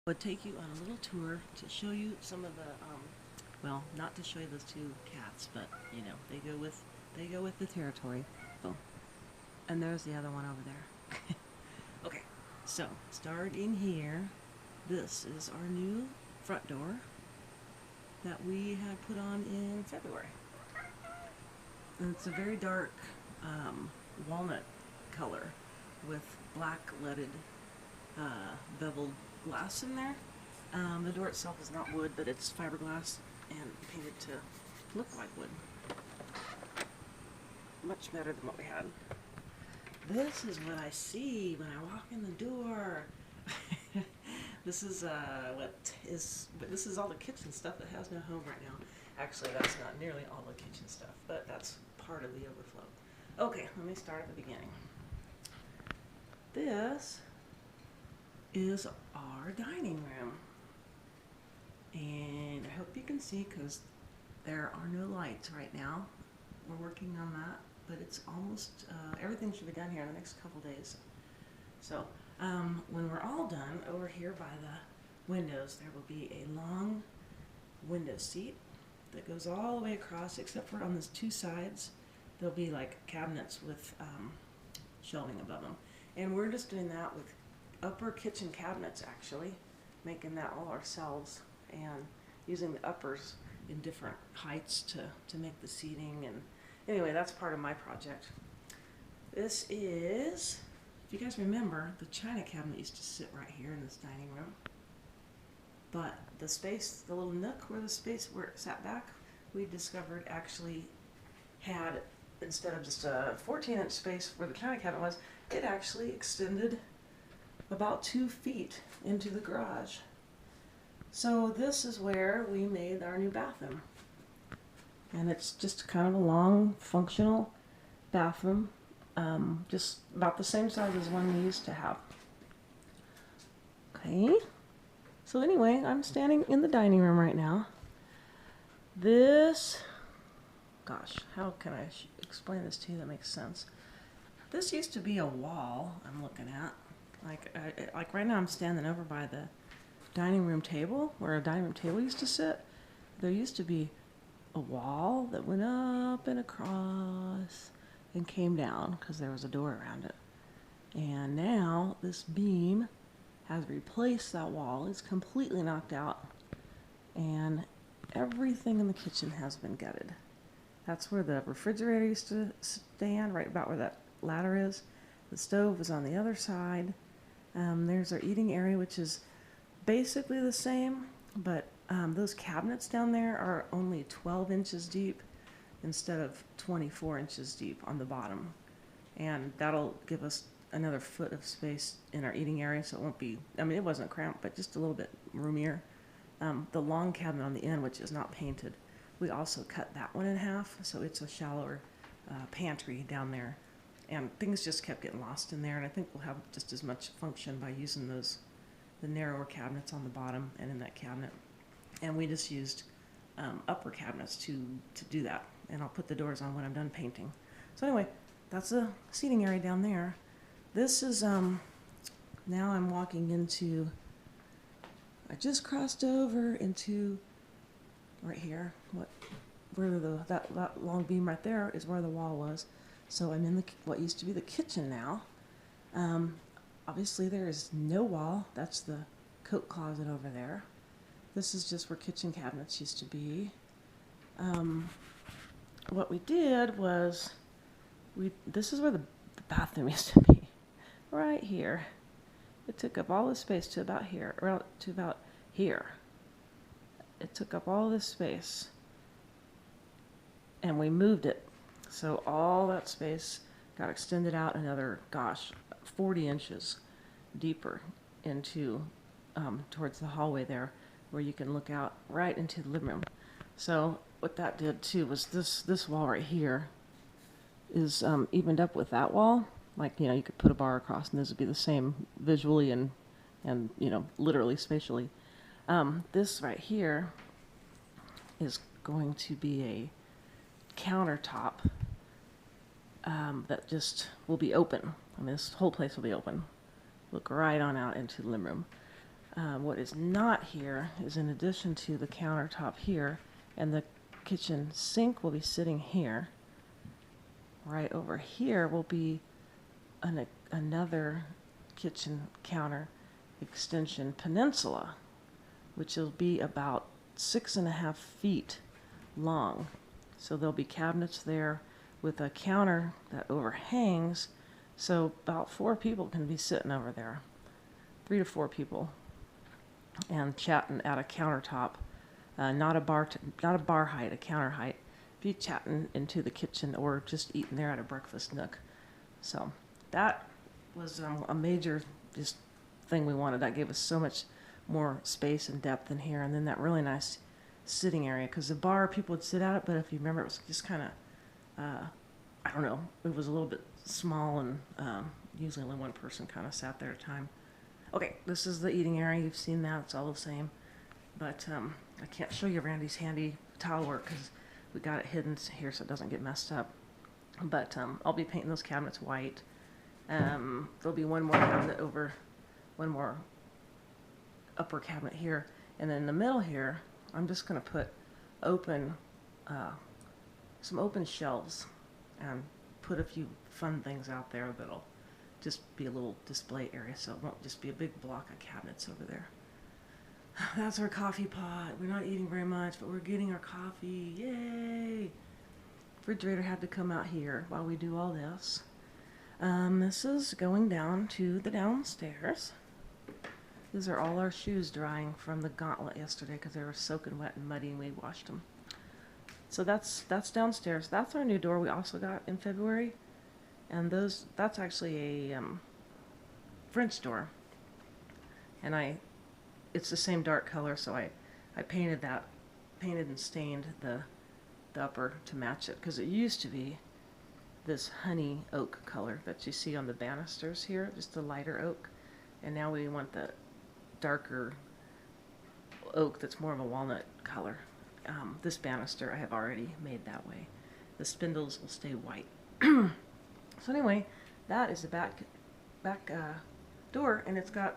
Would take you on a little tour to show you some of the well, not to show you those two cats, but you know, they go with the territory. Oh, and there's the other one over there. Okay, so starting here, this is our new front door that we had put on in February. And it's a very dark walnut color with black leaded beveled glass in there. The door itself is not wood, but it's fiberglass and painted to look like wood. Much better than what we had. This is what I see when I walk in the door. This is this is all the kitchen stuff that has no home right now. Actually, that's not nearly all the kitchen stuff, but that's part of the overflow. Okay, let me start at the beginning. This is our dining room. And I hope you can see because there are no lights right now. We're working on that, but it's almost, everything should be done here in the next couple days. So when we're all done, over here by the windows, there will be a long window seat that goes all the way across, except for on those two sides, there'll be like cabinets with shelving above them. And we're just doing that with upper kitchen cabinets, actually, making that all ourselves and using the uppers in different heights to make the seating. And anyway, that's part of my project. This is, if you guys remember, the china cabinet used to sit right here in this dining room. But the space, the little nook where it sat back, we discovered actually had, instead of just a 14-inch space where the china cabinet was, it actually extended about 2 feet into the garage. So this is where we made our new bathroom. And it's just kind of a long, functional bathroom, just about the same size as one we used to have. Okay, so anyway, I'm standing in the dining room right now. This, gosh, how can I explain this to you that makes sense? This used to be a wall I'm looking at. Like right now I'm standing over by the dining room table, where a dining room table used to sit. There used to be a wall that went up and across and came down because there was a door around it. And now this beam has replaced that wall. It's completely knocked out. And everything in the kitchen has been gutted. That's where the refrigerator used to stand, right about where that ladder is. The stove is on the other side. There's our eating area, which is basically the same, but those cabinets down there are only 12 inches deep instead of 24 inches deep on the bottom. And that'll give us another foot of space in our eating area, so it won't be, I mean, it wasn't cramped, but just a little bit roomier. The long cabinet on the end, which is not painted, we also cut that one in half, so it's a shallower pantry down there. And things just kept getting lost in there, and I think we'll have just as much function by using the narrower cabinets on the bottom and in that cabinet. And we just used upper cabinets to do that. And I'll put the doors on when I'm done painting. So anyway, that's the seating area down there. This is, now I'm walking into, I just crossed over into right here, that long beam right there is where the wall was. So I'm in what used to be the kitchen now. Obviously there is no wall. That's the coat closet over there. This is just where kitchen cabinets used to be. What we did was, this is where the bathroom used to be, right here. It took up all the space to about here, or to about here. It took up all this space, and we moved it. So all that space got extended out another, gosh, 40 inches deeper into, towards the hallway there, where you can look out right into the living room. So what that did too was this wall right here is evened up with that wall. Like, you know, you could put a bar across and this would be the same visually and you know, literally spatially. This right here is going to be a countertop that just will be open. I mean, this whole place will be open. Look right on out into the living room. What is not here is, in addition to the countertop here, and the kitchen sink will be sitting here. Right over here will be another kitchen counter extension peninsula, which will be about 6.5 feet long. So there'll be cabinets there with a counter that overhangs, so about 4 people can be sitting over there, 3 to 4 people, and chatting at a countertop, not a bar height, a counter height. Be chatting into the kitchen or just eating there at a breakfast nook. So that was a major just thing we wanted. That gave us so much more space and depth in here, and then that really nice sitting area, because the bar, people would sit at it, but if you remember, it was just kind of I don't know, it was a little bit small, and usually only one person kind of sat there at a time. Okay, this is the eating area. You've seen that. It's all the same, but I can't show you Randy's handy tile work because we got it hidden here so it doesn't get messed up. But I'll be painting those cabinets white. There'll be one more cabinet over, one more upper cabinet here, and then in the middle here, I'm just going to put open, some open shelves, and put a few fun things out there that'll just be a little display area, so it won't just be a big block of cabinets over there. That's our coffee pot. We're not eating very much, but we're getting our coffee. Yay! Refrigerator had to come out here while we do all this. This is going down to the downstairs. These are all our shoes drying from the gauntlet yesterday because they were soaking wet and muddy and we washed them. So that's downstairs. That's our new door we also got in February. And that's actually a French door. And it's the same dark color, so I painted and stained the upper to match it, because it used to be this honey oak color that you see on the banisters here, just the lighter oak. And now we want the darker oak that's more of a walnut color. This banister I have already made that way. The spindles will stay white. So anyway, that is the back door, and it's got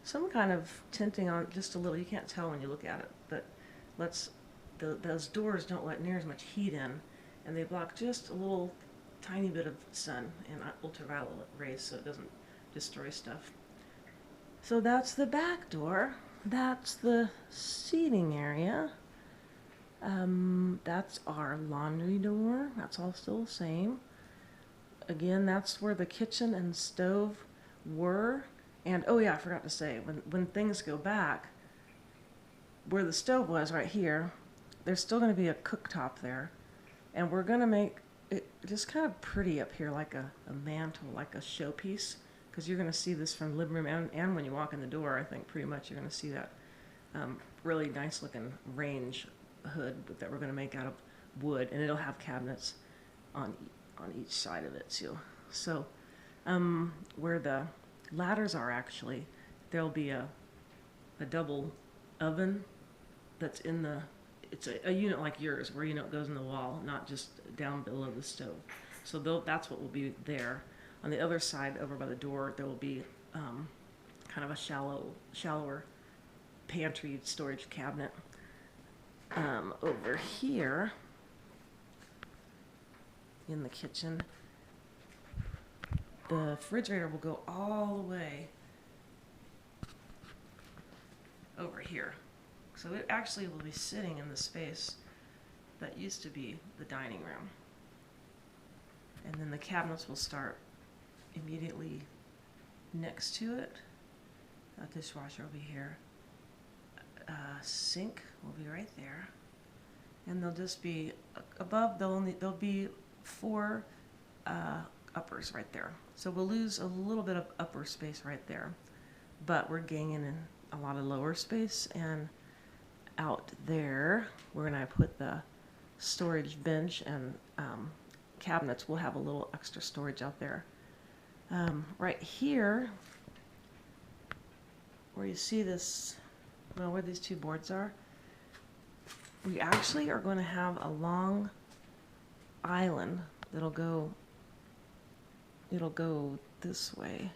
some kind of tinting on it, just a little. You can't tell when you look at it, but those doors don't let near as much heat in, and they block just a little tiny bit of sun and ultraviolet rays so it doesn't destroy stuff. So that's the back door. That's the seating area. That's our laundry door. That's all still the same. Again, that's where the kitchen and stove were. And oh yeah, I forgot to say, when things go back, where the stove was right here, there's still going to be a cooktop there. And we're going to make it just kind of pretty up here, like a mantle, like a showpiece. Because you're going to see this from the living room, and when you walk in the door, I think pretty much you're going to see that really nice looking range hood that we're going to make out of wood. And it'll have cabinets on each side of it too. So where the ladders are, actually, there'll be a double oven that's in the, it's a unit like yours where it goes in the wall, not just down below the stove. So that's what will be there. On the other side, over by the door, there will be kind of a shallower pantry storage cabinet. Over here in the kitchen, the refrigerator will go all the way over here. So it actually will be sitting in the space that used to be the dining room. And then the cabinets will start immediately next to it. A dishwasher will be here. A sink will be right there. And they'll just be above, there'll be 4 uppers right there. So we'll lose a little bit of upper space right there. But we're gaining in a lot of lower space, and out there we're going to put the storage bench and cabinets. We'll have a little extra storage out there. Right here, where you see this, well, where these 2 boards are, we actually are going to have a long island that'll go, it'll go this way.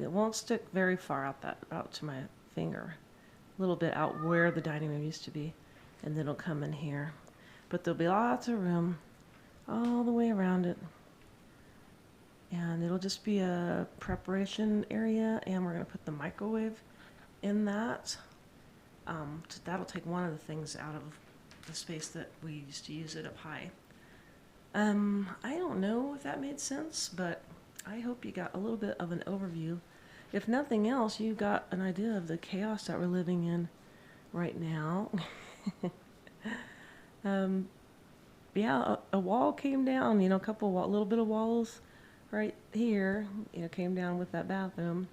It won't stick very far out to my finger, a little bit out where the dining room used to be, and then it'll come in here. But there'll be lots of room all the way around it. And it'll just be a preparation area, and we're going to put the microwave in that. That'll take one of the things out of the space that we used to use it up high. I don't know if that made sense, but I hope you got a little bit of an overview. If nothing else, you got an idea of the chaos that we're living in right now. Yeah, a wall came down, a little bit of walls right here, came down with that bathroom,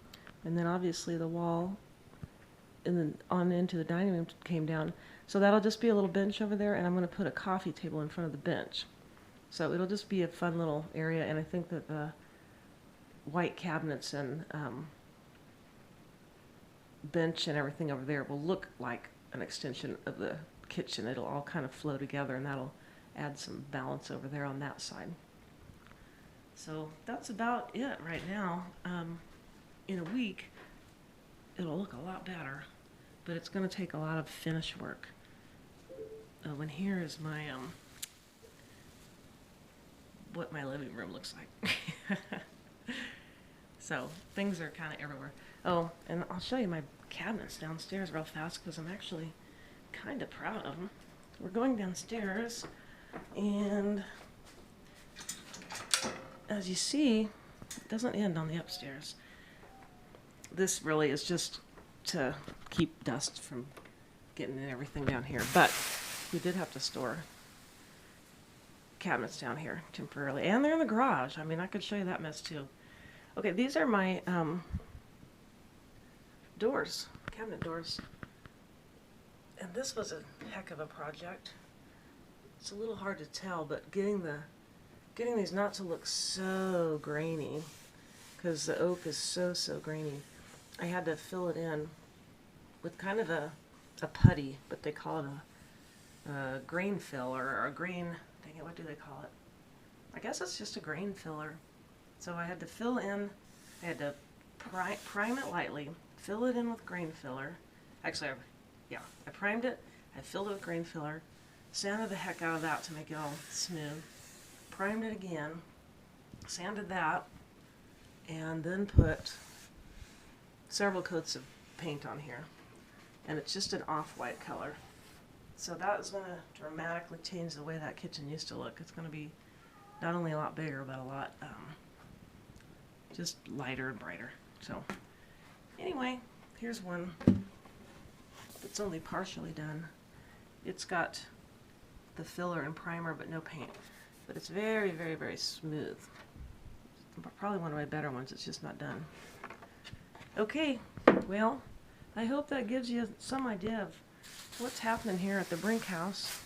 and then obviously the wall and then on into the dining room came down. So that'll just be a little bench over there, and I'm going to put a coffee table in front of the bench. So it'll just be a fun little area, and I think that the white cabinets and bench and everything over there will look like an extension of the kitchen. It'll all kind of flow together, and that'll add some balance over there on that side. So that's about it right now. In a week, it'll look a lot better, but it's going to take a lot of finish work. When here is my what my living room looks like. So things are kind of everywhere. Oh, and I'll show you my cabinets downstairs real fast because I'm actually kind of proud of them. We're going downstairs, and as you see, it doesn't end on the upstairs. This really is just to keep dust from getting in everything down here, but we did have to store cabinets down here temporarily, and they're in the garage. I mean, I could show you that mess too. Okay, these are my doors, cabinet doors, and this was a heck of a project. It's a little hard to tell, but getting these not to look so grainy, because the oak is so grainy, I had to fill it in with kind of a putty, but they call it a grain fill, or a grain, dang it, what do they call it? I guess it's just a grain filler. So I had to fill in, I had to prime it lightly, fill it in with grain filler. Actually, I primed it, I filled it with grain filler, sanded the heck out of that to make it all smooth, primed it again, sanded that, and then put several coats of paint on here. And it's just an off-white color. So that is going to dramatically change the way that kitchen used to look. It's going to be not only a lot bigger, but a lot just lighter and brighter. So anyway, here's one that's only partially done. It's got the filler and primer, but no paint. But it's very smooth. Probably one of my better ones. It's just not done. Okay, well, I hope that gives you some idea of what's happening here at the Brink House.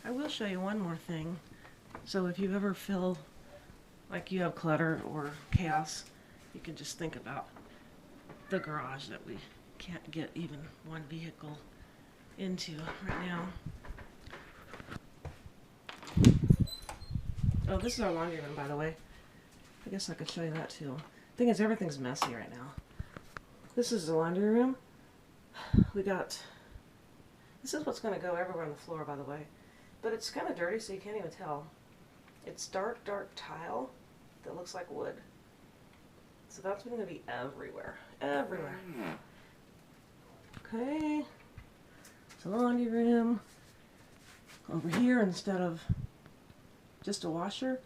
I will show you one more thing. So if you ever feel like you have clutter or chaos, you can just think about the garage that we can't get even one vehicle into right now. Oh, this is our laundry room, by the way. I guess I could show you that too. Thing is, everything's messy right now. This is the laundry room. This is what's going to go everywhere on the floor, by the way. But it's kind of dirty, so you can't even tell. It's dark tile that looks like wood. So that's going to be everywhere. Everywhere. Okay. So the laundry room. Over here, instead of just a washer,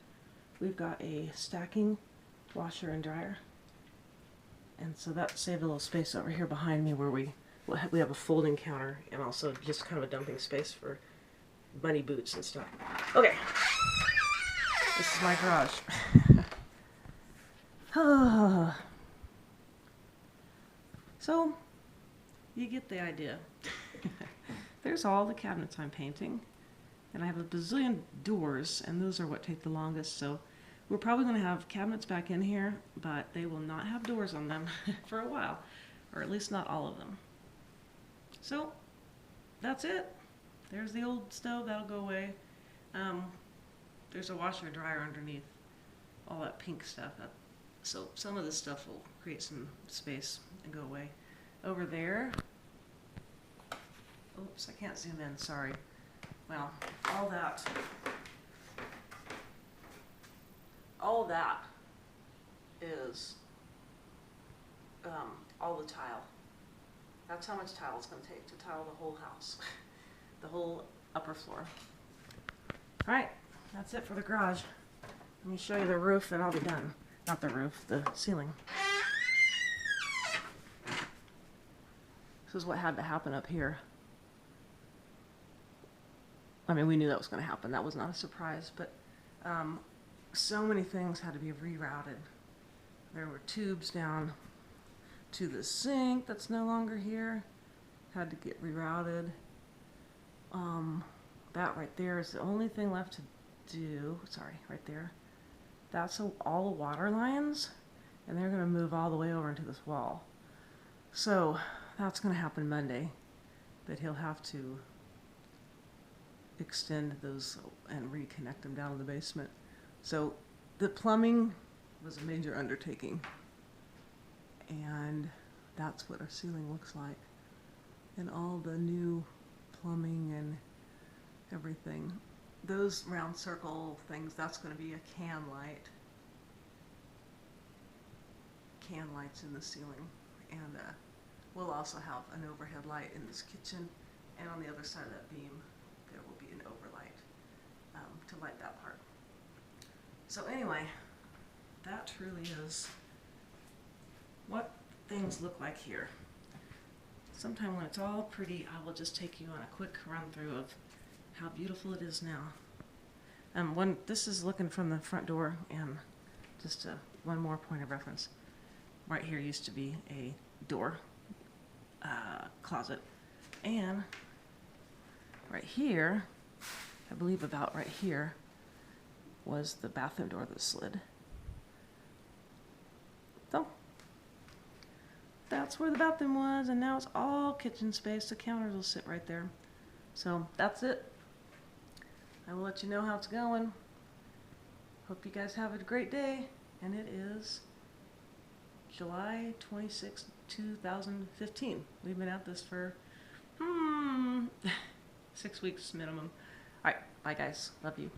we've got a stacking washer and dryer. And so that saved a little space over here behind me where we have a folding counter and also just kind of a dumping space for bunny boots and stuff. Okay. This is my garage. So, you get the idea. There's all the cabinets I'm painting. And I have a bazillion doors, and those are what take the longest, so we're probably going to have cabinets back in here, but they will not have doors on them for a while, or at least not all of them. So, that's it. There's the old stove, that'll go away. There's a washer and dryer underneath all that pink stuff. So some of this stuff will create some space and go away. Over there, Oops, I can't zoom in, sorry. Well, all that is all the tile. That's how much tile it's going to take to tile the whole house, the whole upper floor. All right, that's it for the garage. Let me show you the roof and I'll be done. Not the roof, the ceiling. This is what had to happen up here. I mean, we knew that was going to happen. That was not a surprise, but so many things had to be rerouted. There were tubes down to the sink that's no longer here. Had to get rerouted. That right there is the only thing left to do. Sorry, right there. That's all the water lines, and they're going to move all the way over into this wall. So that's going to happen Monday, but he'll have to extend those and reconnect them down in the basement. So the plumbing was a major undertaking, and that's what our ceiling looks like, and all the new plumbing and everything. Those round circle things, that's going to be a can light. Can lights in the ceiling, and we'll also have an overhead light in this kitchen, and on the other side of that beam there will be an overlight to light that part. So anyway, that truly is what things look like here. Sometime when it's all pretty, I will just take you on a quick run through of how beautiful it is now. This is looking from the front door, and just one more point of reference. Right here used to be a door, closet, and right here, I believe about right here, was the bathroom door that slid. So that's where the bathroom was, and now it's all kitchen space. The counters will sit right there. So that's it. I will let you know how it's going. Hope you guys have a great day, and it is July 26, 2015. We've been at this for 6 weeks minimum. All right, bye guys. Love you.